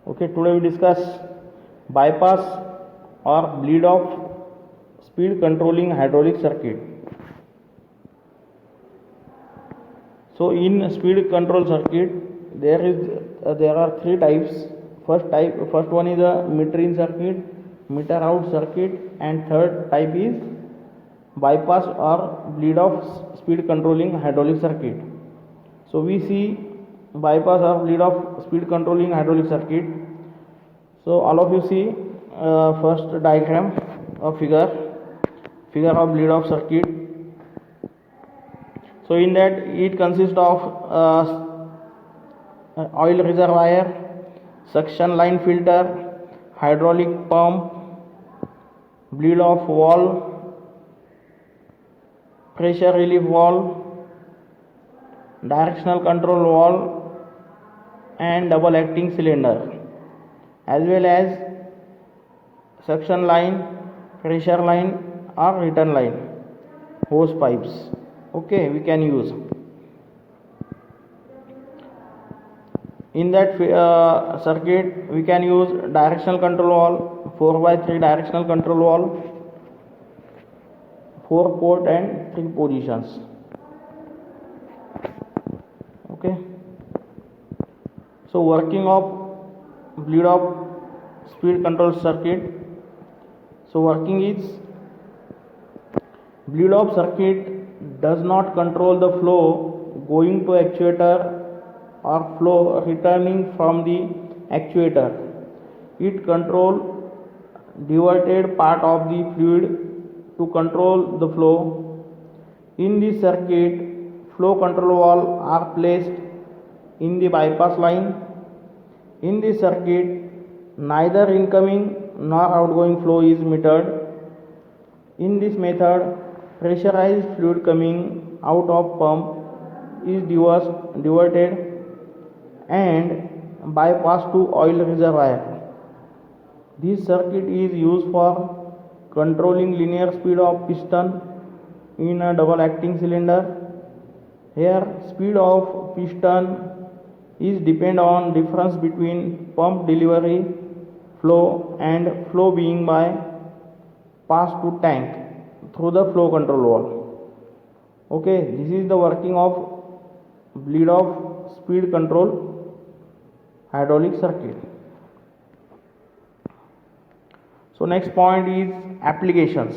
Okay, today we discuss bypass or bleed off speed controlling hydraulic circuit. So in speed control circuit there are three types. First one is a meter in circuit, meter out circuit, and third type is bypass or bleed off speed controlling hydraulic circuit. So we see bypass or bleed off speed controlling hydraulic circuit. So all of you see first diagram or figure of bleed off circuit. So in that it consists of oil reservoir, suction line filter, hydraulic pump, bleed off valve, pressure relief valve, directional control valve, and double acting cylinder, as well as suction line, pressure line or return line, hose pipes. Okay, we can use. In that circuit we can use directional control valve, 4x3 directional control valve, 4 port and 3 positions. Okay, so working of bleed off speed control circuit. So working is, bleed off circuit does not control the flow going to actuator or flow returning from the actuator. It controls diverted part of the fluid to control the flow. In this circuit, flow control valves are placed in the bypass line. In this circuit, neither incoming nor outgoing flow is metered. In this method, pressurized fluid coming out of pump is diverted and bypassed to oil reservoir. This circuit is used for controlling linear speed of piston in a double acting cylinder. Here speed of piston is depend on difference between pump delivery flow and flow being by pass to tank through the flow control valve. Okay, this is the working of bleed off speed control hydraulic circuit. So next point is applications.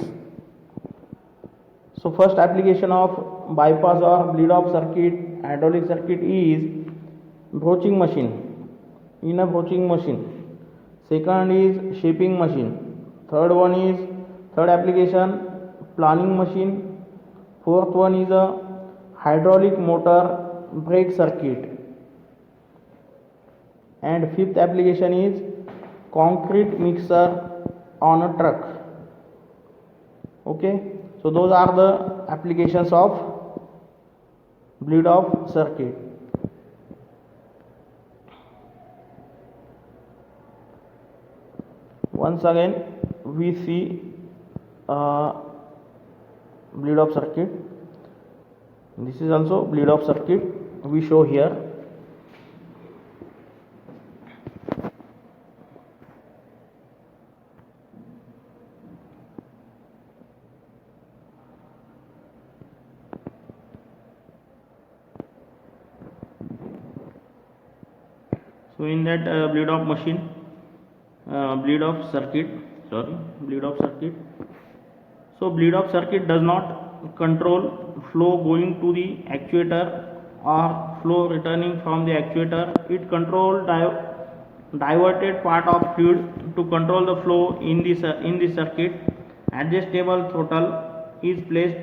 So first application of bypass or bleed off circuit hydraulic circuit is broaching machine, in a broaching machine. Second is shaping machine. Third application planing machine. Fourth one is a hydraulic motor brake circuit. And fifth application is concrete mixer on a truck. Okay, so those are the applications of bleed off circuit. Once again we see bleed off circuit. This is also bleed off circuit we show here. So in that bleed off machine, bleed off circuit. So bleed off circuit does not control flow going to the actuator or flow returning from the actuator. It controls diverted part of fluid. To control the flow in this circuit, adjustable throttle is placed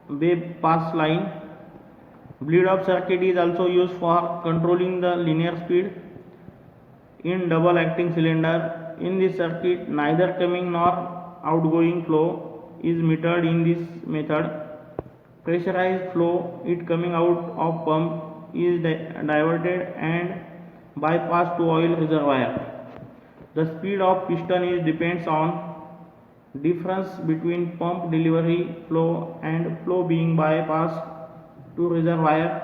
bypass line. Bleed off circuit is also used for controlling the linear speed in double acting cylinder. In this circuit, neither coming nor outgoing flow is metered. In this method, pressurized flow it coming out of pump is diverted and bypassed to oil reservoir. The speed of piston is depends on difference between pump delivery flow and flow being bypassed to reservoir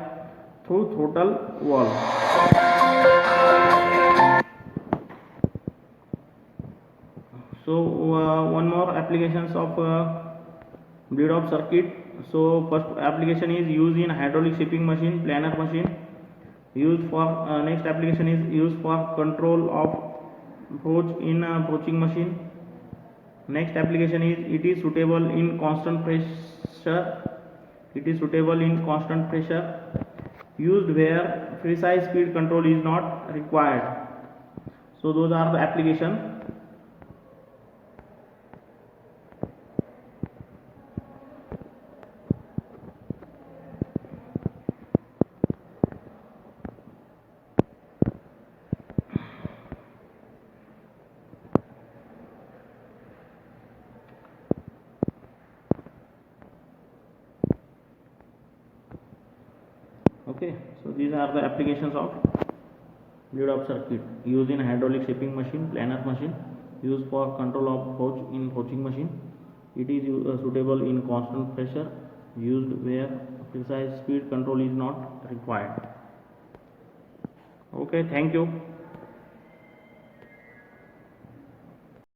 through throttle valve. So one more applications of bleed off circuit. So first application is used in hydraulic shipping machine, planer machine. Used for next application is used for control of approach in approaching machine. Next application is it is suitable in constant pressure. It is suitable in constant pressure. Used where precise speed control is not required. So those are the application. Okay, so these are the applications of bleed off circuit used in hydraulic shipping machine, planer machine, used for control of approach in approaching machine. It is suitable in constant pressure, used where precise speed control is not required. Okay, thank you.